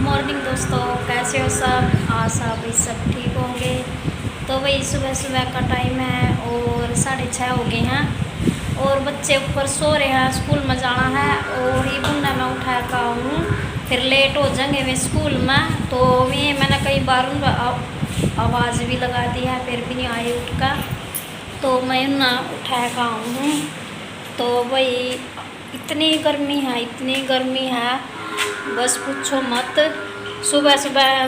Morning दोस्तों, कैसे हो सब। आशा भाई सब ठीक होंगे। तो भाई सुबह सुबह का टाइम है और 6:30 हो गए हैं और बच्चे ऊपर सो रहे हैं। स्कूल में जाना है और ये बुन्ना मैं उठा कर हूँ, फिर लेट हो जाएंगे वे स्कूल में। तो वे मैंने कई बार उन आवाज़ भी लगा दी है, फिर भी नहीं आए उठ कर। तो मैं ना उठा कर हूँ। तो भाई इतनी गर्मी है, इतनी गर्मी है, बस पूछो मत। सुबह सुबह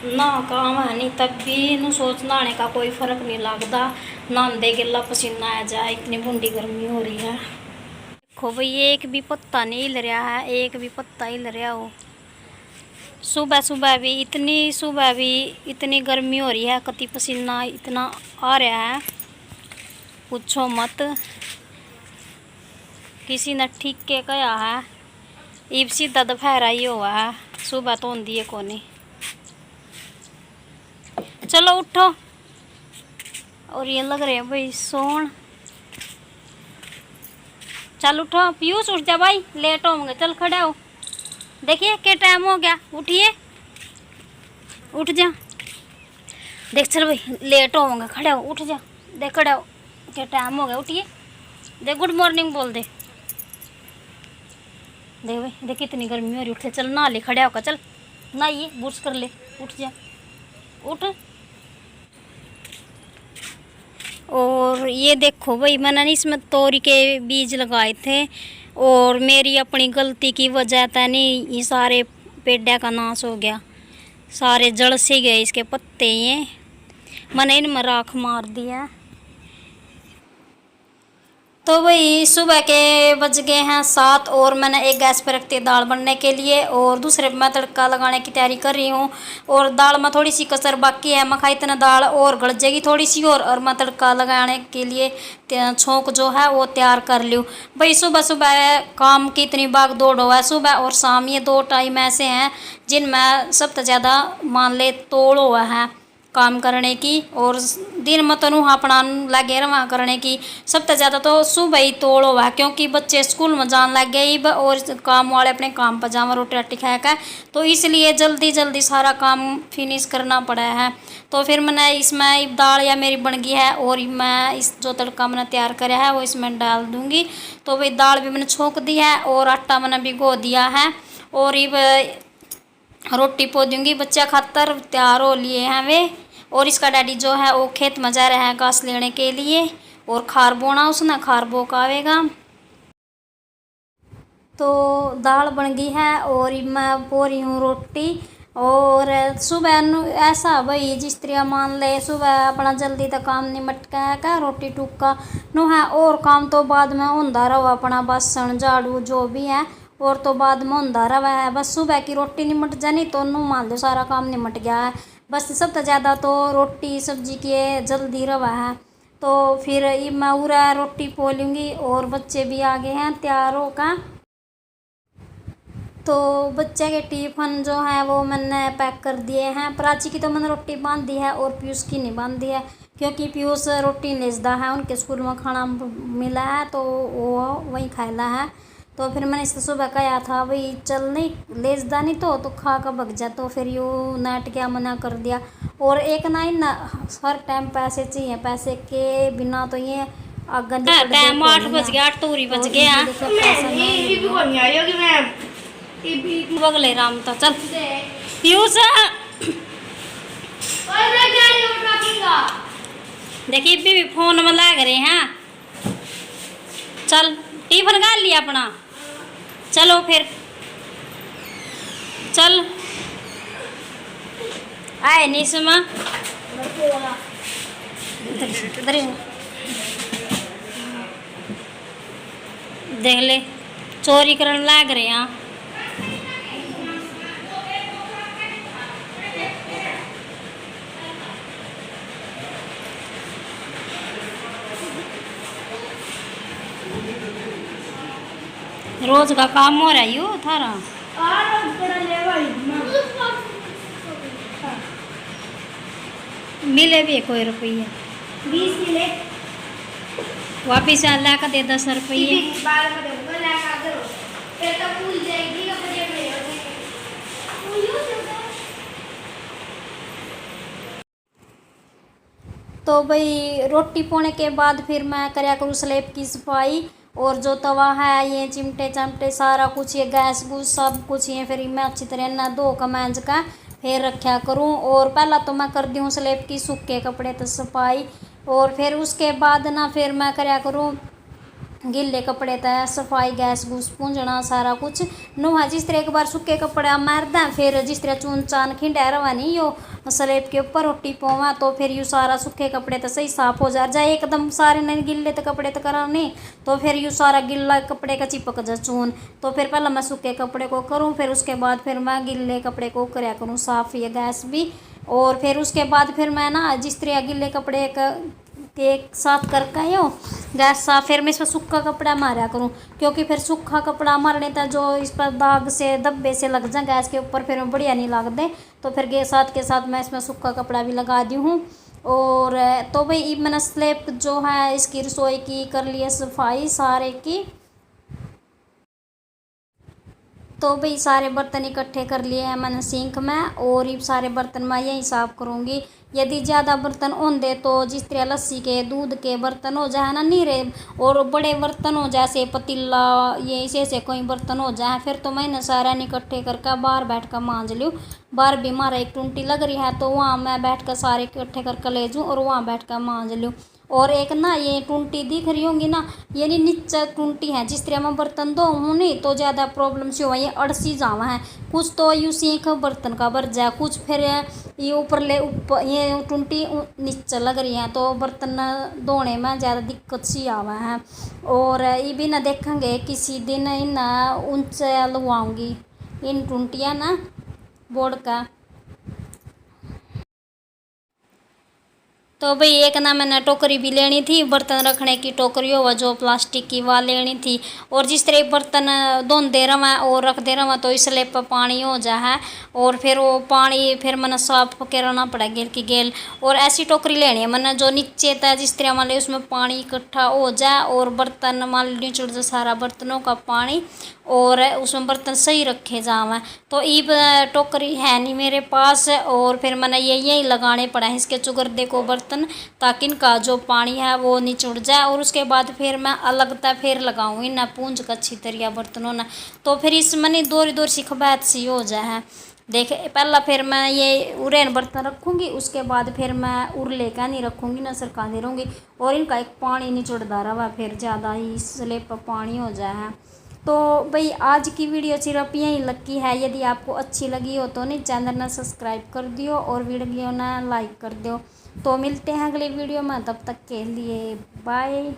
ना काम है नहीं, तब भी इन सोच नहाने का कोई फ़र्क नहीं लगता। नहाते गिला पसीना आ जाए, इतनी बूंदी गर्मी हो रही है। देखो भाई एक भी पत्ता नहीं हिल रहा है, एक भी पत्ता हिल रहा हो। सुबह सुबह भी इतनी गर्मी हो रही है, कति पसीना इतना आ रहा है, पूछो मत। किसी ने ठीक के कहा है, इब सीधा दोपहर ही हुआ है, सुबह तो होंगी है कोनी। चलो उठो। और ये लग रहे हैं भाई सोन। चल उठो, पीयूष उठ जा भाई, लेट होंगे। चल खड़े हो, देखिए क्या टाइम हो गया, उठिए उठ जा। देख चल भाई लेट होंगे, खड़े हो, उठ जा। देख खड़े हो, क्या टाइम हो गया, उठिए। देख गुड मॉर्निंग बोल दे। देख भाई देख कितनी गर्मी हो रही, उठ चल नहा ले, खड़े होकर चल नहाइए, बुर्श कर ले, उठ जा उठ। और ये देखो भाई मैंने इसमें तोरी के बीज लगाए थे और मेरी अपनी गलती की वजह था नहीं, ये सारे पेड़ का नाश हो गया, सारे जड़ से गए इसके पत्ते। ये मैंने इनमें राख मार दिया। तो वही सुबह के बज गए हैं 7 और मैंने एक गैस पर रखती है दाल बनने के लिए और दूसरे पर मैं तड़का लगाने की तैयारी कर रही हूँ। और दाल में थोड़ी सी कसर बाकी है, मैं खाई इतना दाल और गल जाएगी थोड़ी सी और मैं तड़का लगाने के लिए छोंक जो है वो तैयार कर लूँ। भाई सुबह सुबह काम की इतनी भाग दौड़ हुआ है, सुबह और शाम ये 2 टाइम ऐसे हैं जिनमें सबसे ज़्यादा मान ले तोड़ हुआ है काम करने की। और दिन में तो अपना लगे रहा करने की, सबसे ज़्यादा तो सुबह ही तोड़ हुआ है, क्योंकि बच्चे स्कूल में जान लग गए और काम वाले अपने काम पर जावा रोटी राटी खाया, तो इसलिए जल्दी जल्दी सारा काम फिनिश करना पड़ा है। तो फिर मैंने इसमें दाल या मेरी बन गई है और मैं इस जो तड़का मैंने तैयार करा है वो इसमें डाल दूँगी। तो भाई दाल भी मैंने छोंक दी है और आटा मैंने भिगो दिया है और ये रोटी पो दूँगी, बच्चा खातर तैयार हो लिए हैं वे। और इसका डैडी जो है वो खेत में जा रहा है घास लेने के लिए और खार बोना उसने, खार बो का आवेगा। तो दाल बन गई है और मैं पो रही हूँ रोटी। और सुबह ऐसा भाई जिस तरह मान ले सुबह अपना जल्दी तक काम निमट के है रोटी टुक्का नो है और काम तो बाद में होंदा रहा, अपना बासन झाड़ू जो भी है और तो बाद में होंदा रहा है। बस सुबह की रोटी निमट जानी तो नू मान लो सारा काम निमट गया है। बस सबसे ज़्यादा तो रोटी सब्जी के जल्दी रवा है। तो फिर ये मैं पूरा रोटी पो लूँगी और बच्चे भी आ गए हैं तैयार होकर। तो बच्चे के टिफ़िन जो है वो मैंने पैक कर दिए हैं। प्राची की तो मैंने रोटी बांध दी है और पीयूष की नहीं बांध दी है, क्योंकि पीयूष रोटी लेजदा है, उनके स्कूल में खाना मिला है तो वो वहीं खाएला है। तो फिर मैंने इससे सुबह कहा था भाई चल नहीं लेजदा नहीं तो खा कर भग जा, तो फिर यूँ नेट क्या मना कर दिया। और एक ना हर टाइम पैसे चाहिए, पैसे के बिना तो ये टाइम 8 बज गया, 8 तोरी बज गया, बगले राम तो चल पीयूष देखिए भी फोन में लग रहे हैं। चल टिफिन खा लिया अपना, चलो फिर चल आए निसमा देख ले चोरी करने लग रहे हैं। रोज का काम हो रहा है यू थारा। मिले भी कोई रुपये 20 मिले वापिस ला कर दे 10 रुपये। फिर तो भूल जाएगी। तो भाई रोटी पोने के बाद फिर मैं करया करूँ स्लैब की सफाई। और जो तवा है ये चिमटे चमटे सारा कुछ ये गैस गूस सब कुछ ये फिर मैं अच्छी तरह ना धो का मांज का फिर रखा करूँ। और पहला तो मैं कर दी हूँ स्लैब की सूखे कपड़े तो सफाई। और फिर उसके बाद ना फिर मैं करया करूँ गिले कपड़े तय सफाई गैस गूस पूंजना सारा कुछ नुहा जिस तरह एक बार सूखे कपड़ा मार दें फिर जिस तरह चून चान खिंडा रवा नहीं यो स्लैब के ऊपर रोटी पोवा तो फिर यू सारा सूखे कपड़े तो सही साफ हो जाए एकदम सारे नहीं गिले तो कपड़े तो करा नहीं तो फिर यू सारा गिला कपड़े का चिपक जा चून। तो फिर पहले मैं सूखे कपड़े को करूँ फिर उसके बाद फिर मैं गिले कपड़े को करया करूँ साफ ये गैस भी। और फिर उसके बाद फिर मैं ना जिस तरह गिले कपड़े का एक साथ करके यो गैस साफ फिर मैं इस पर सूखा कपड़ा मारा करूँ क्योंकि फिर सूखा कपड़ा मारने तक जो इस पर दाग से धब्बे से लग जाए गैस के ऊपर फिर बढ़िया नहीं लगते। तो फिर के साथ मैं इसमें सूखा कपड़ा भी लगा दी हूँ। और तो भाई मैंने स्लैब जो है इसकी रसोई की कर लिया सफाई सारे की। तो भाई सारे बर्तन इकट्ठे कर लिए हैं मैंने सिंक में और ये सारे बर्तन मैं यही साफ़ करूँगी। यदि ज़्यादा बर्तन होंगे तो जिस तरह लस्सी के दूध के बर्तन हो जाए ना नीरे और बड़े बर्तन हो जैसे पतीला ये ऐसे कोई बर्तन हो जाए फिर तो मैंने सारा इकट्ठे करके बाहर बैठ कर मांज लूँ। बाहर भी हमारा एक टूंटी लग रही है तो वहाँ मैं बैठ कर सारे इकट्ठे करके ले जाऊँ और वहाँ बैठ कर मांज लूँ। और एक ना ये टूंटी दिख रही होंगी ना ये नहीं नीचे टूंटी है जिस तरह मैं बर्तन धो हूँ नहीं तो ज़्यादा प्रॉब्लम से हुआ ये अड़सी जावा है कुछ तो यू सीख बर्तन का भर जाए कुछ फिर ये ऊपर ले ऊपर ये टूंटी नीचे लग रही है तो बर्तन धोने में ज़्यादा दिक्कत सी आवा है। और ये भी ना देखेंगे किसी दिन इन ऊंचे लगवाऊँगी इन टूंटियाँ ना बोर्ड का। तो भाई एक ना मैंने टोकरी भी लेनी थी बर्तन रखने की टोकरी हो जो प्लास्टिक की वह लेनी थी। और जिस तरह बर्तन धोते रवा और रखते रवा तो इसलिए पर पानी हो जा है और फिर वो पानी फिर मैंने साफ करना पड़ा गेल की गेल। और ऐसी टोकरी लेनी है मैंने जो नीचे था जिस तरह मान ली उसमें पानी इकट्ठा हो जाए और बर्तन मान ली निचड़ जाए सारा बर्तनों का पानी और उसमें बर्तन सही रखे जावे। तो ईब टोकरी है नहीं मेरे पास और फिर मैंने यही लगाने पड़ा है इसके चुगर्दे को बर्तन ताकि इनका जो पानी है वो निचुड़ जाए। और उसके बाद फिर मैं अलगता फिर लगाऊंगी ना पूंज का अच्छी तरह बर्तनों ना तो फिर इसमें नहीं दूर दूर सी खबैत सी हो जाए। देख पहला फिर मैं ये उरेन बर्तन रखूँगी उसके बाद फिर मैं उरले का नहीं रखूँगी ना सरकाती रहूँगी और इनका एक पानी निचुड़ता रहा फिर ज़्यादा ही स्लेब पर पानी हो जाए। तो भाई आज की वीडियो सिर्फ यहीं लगी है यदि आपको अच्छी लगी हो तो नहीं चैनल ना सब्सक्राइब कर दियो और वीडियो ना लाइक कर दियो। तो मिलते हैं अगली वीडियो में तब तक के लिए बाय।